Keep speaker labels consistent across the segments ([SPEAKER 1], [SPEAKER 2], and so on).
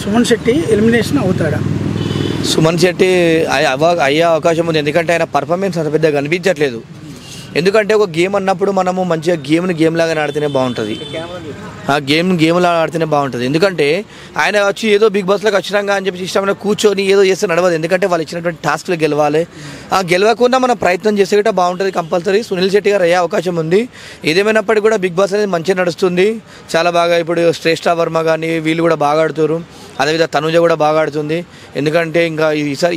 [SPEAKER 1] Suman Shetty elimination అవుతాడా?
[SPEAKER 2] సుమన్ శెట్టి అయ్యే అవకాశం ఉంది, ఎందుకంటే ఆయన పర్ఫార్మెన్స్ అంత పెద్దగా కనిపించట్లేదు. ఎందుకంటే ఒక గేమ్ అన్నప్పుడు మనము మంచిగా గేమ్ లాగానే ఆడితేనే బాగుంటుంది, ఆ గేమ్ లాగా ఆడితేనే బాగుంటుంది. ఎందుకంటే ఆయన వచ్చి ఏదో బిగ్ బాస్లోకి వచ్చినాక అని చెప్పి ఇష్టమైన కూర్చొని ఏదో చేస్తే నడవదు. ఎందుకంటే వాళ్ళు ఇచ్చినటువంటి టాస్క్లు గెలవాలి, ఆ గెలవకుండా మనం ప్రయత్నం చేస్తే కూడా బాగుంటుంది. కంపల్సరీ సునీల్ శెట్టి గారు అయ్యే అవకాశం ఉంది. ఏదేమైనప్పటికీ కూడా బిగ్ బాస్ అనేది మంచిగా నడుస్తుంది, చాలా బాగా. ఇప్పుడు శ్రేష్ఠ వర్మ కానీ వీళ్ళు కూడా బాగా ఆడుతారు, అదేవిధంగా తనుజ కూడా బాగా ఆడుతుంది. ఎందుకంటే ఇంకా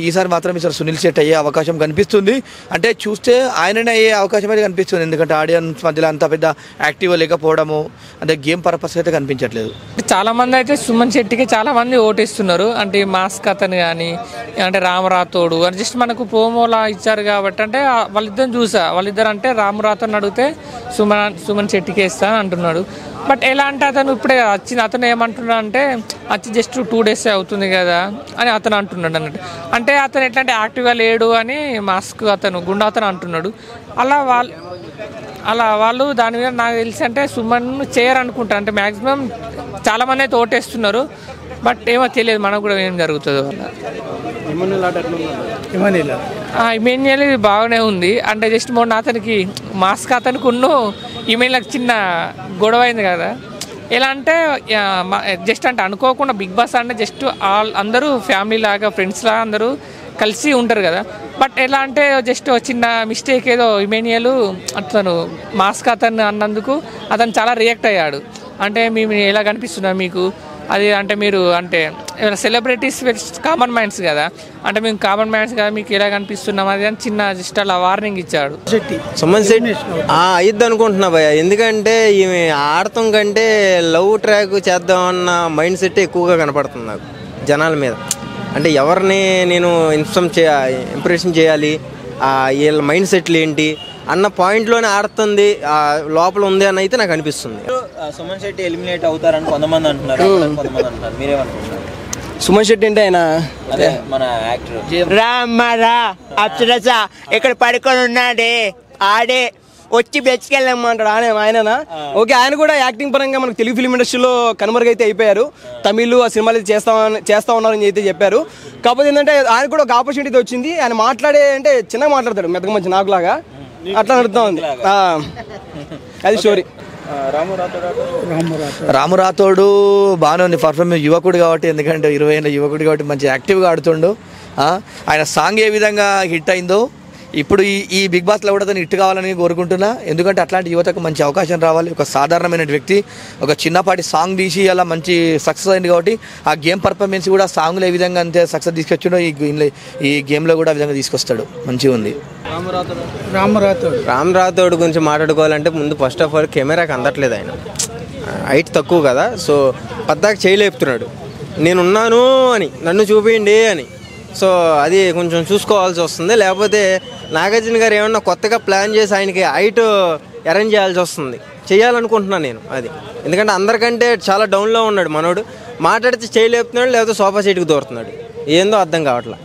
[SPEAKER 2] ఈసారి మాత్రం సునీల్ శెట్టి అయ్యే అవకాశం కనిపిస్తుంది. అంటే చూస్తే ఆయననే అయ్యే అవకాశం అయితే కనిపిస్తుంది, ఎందుకంటే ఆడియన్స్ మధ్యలో అంత పెద్ద యాక్టివ్గా లేకపోవడము, అంటే గేమ్ పర్పస్ అయితే కనిపించట్లేదు.
[SPEAKER 3] చాలా మంది అయితే సుమన్ శెట్టికి చాలా మంది ఓటేస్తున్నారు. అంటే మాస్క్ అతను కానీ అంటే రామరాథోడు అని జస్ట్ మనకు ప్రోమోలా ఇచ్చారు కాబట్టి, అంటే వాళ్ళిద్దరిని చూసా, వాళ్ళిద్దరు అంటే రామరాథోని అడిగితే సుమన్ శెట్టికి వేస్తా అంటున్నాడు. బట్ ఎలా అంటే అతను ఇప్పుడే వచ్చింది, అతను ఏమంటున్నాడు అంటే వచ్చి జస్ట్ 2 days అవుతుంది కదా అని అతను అంటున్నాడు అన్నట్టు. అంటే అతను ఎట్లా అంటే యాక్టివ్గా లేడు అని మాస్క్ అతను గుండా అతను అంటున్నాడు. అలా వాళ్ళు దాని మీద నాకు తెలిసి అంటే సుమన్ చేయరు అనుకుంటా. అంటే మ్యాక్సిమం చాలామంది అయితే ఓటేస్తున్నారు, బట్ ఏమో తెలియదు మనకు కూడా ఏం జరుగుతుందో. ఇమేన్యుయల్ బాగానే ఉంది. అంటే జస్ట్ మొన్న అతనికి మాస్క్ అతనికి ఇమేన్లకు చిన్న గొడవ అయింది కదా. ఎలా అంటే జస్ట్ అంటే అనుకోకుండా బిగ్ బాస్ అంటే జస్ట్ అందరూ ఫ్యామిలీ లాగా ఫ్రెండ్స్ లాగా అందరూ కలిసి ఉంటారు కదా. బట్ ఎలా అంటే జస్ట్ చిన్న మిస్టేక్ ఏదో ఇమేన్యుయల్ అతను మాస్క్ అతను అన్నందుకు అతను చాలా రియాక్ట్ అయ్యాడు. అంటే మేము ఎలా కనిపిస్తున్నా మీకు అది, అంటే మీరు అంటే సెలబ్రిటీస్ కామన్ మైండ్స్ కదా, అంటే మేము కామన్ మైండ్స్ కదా మీకు ఎలా కనిపిస్తున్నాం అది అని చిన్న జస్ట్ అలా వార్నింగ్ ఇచ్చాడు.
[SPEAKER 4] సుమన్ శెట్టి అయ్యిద్ది అనుకుంటున్నా భయ్య, ఎందుకంటే ఈమె ఆడటం కంటే లవ్ ట్రాక్ చేద్దామన్న మైండ్ సెట్ ఎక్కువగా కనపడుతుంది నాకు జనాల మీద. అంటే ఎవరిని నేను ఇంప్రెషన్ చేయాలి, వీళ్ళ మైండ్ సెట్లు ఏంటి అన్న పాయింట్లోనే ఆడుతుంది, లోపల ఉంది అని అయితే నాకు అనిపిస్తుంది.
[SPEAKER 5] సుమన్ శెట్టి ఎలిమినేట్ అవుతారని కొంతమంది అంటున్నారు, మీరేమనుకుంటున్నారు?
[SPEAKER 6] సుమన్ శెట్టి అంటే ఆయన
[SPEAKER 5] అదే మన యాక్టర్
[SPEAKER 6] రామారా అప్సరస ఇక్కడ పడుకొని ఉన్నాడే ఆడే వచ్చి బెచ్చుకెళ్ళమంటాడు ఆయననా. ఓకే, ఆయన కూడా యాక్టింగ్ పరంగా మనకు తెలుగు ఫిల్మ్ ఇండస్ట్రీలో కనుమరుగైతే అయిపోయారు. తమిళ్ ఆ సినిమాలు చేస్తా ఉన్నారని అయితే చెప్పారు. కాకపోతే ఏంటంటే ఆయన కూడా ఒక ఆపర్చునిటీ వచ్చింది. ఆయన మాట్లాడే అంటే చిన్నగా మాట్లాడతాడు, మెత్తగా మంచి నాకులాగా అట్లా నడుతా ఉంది. అది స్టోరీ.
[SPEAKER 2] రాము రాథోడు బాగానే ఉంది పర్ఫార్మెన్స్, యువకుడు కాబట్టి, ఎందుకంటే 20 ఏళ్ళ యువకుడు కాబట్టి మంచి యాక్టివ్గా ఆడుతుండు. ఆయన సాంగ్ ఏ విధంగా హిట్ అయిందో ఇప్పుడు ఈ బిగ్ బాస్లో కూడా అతను హిట్ కావాలని కోరుకుంటున్నా. ఎందుకంటే అట్లాంటి యువతకు మంచి అవకాశం రావాలి. ఒక సాధారణమైన వ్యక్తి ఒక చిన్నపాటి సాంగ్ తీసి అలా మంచి సక్సెస్ అయింది కాబట్టి ఆ గేమ్ పర్ఫార్మెన్స్ కూడా సాంగ్లో ఏ విధంగా అంతే సక్సెస్ తీసుకొచ్చిండో ఈ గేమ్లో కూడా ఆ విధంగా తీసుకొస్తాడు, మంచిగా ఉంది.
[SPEAKER 4] రామ్ రాథోడ్ గురించి మాట్లాడుకోవాలంటే ముందు ఫస్ట్ ఆఫ్ ఆల్ కెమెరాకి అందట్లేదు, ఆయన హైట్ తక్కువ కదా, సో పద్దాక చేయలేపుతున్నాడు నేనున్నాను అని, నన్ను చూపించండి అని. సో అది కొంచెం చూసుకోవాల్సి వస్తుంది. లేకపోతే నాగార్జున గారు ఏమన్నా కొత్తగా ప్లాన్ చేసి ఆయనకి హైట్ అరేంజ్ చేయాల్సి వస్తుంది, చేయాలనుకుంటున్నాను నేను అది. ఎందుకంటే అందరికంటే చాలా డౌన్లో ఉన్నాడు మనోడు, మాట్లాడితే చేయలేపుతున్నాడు, లేకపోతే సోఫా సీట్కి దూరుతున్నాడు, ఏందో అర్థం కావట్లేదు.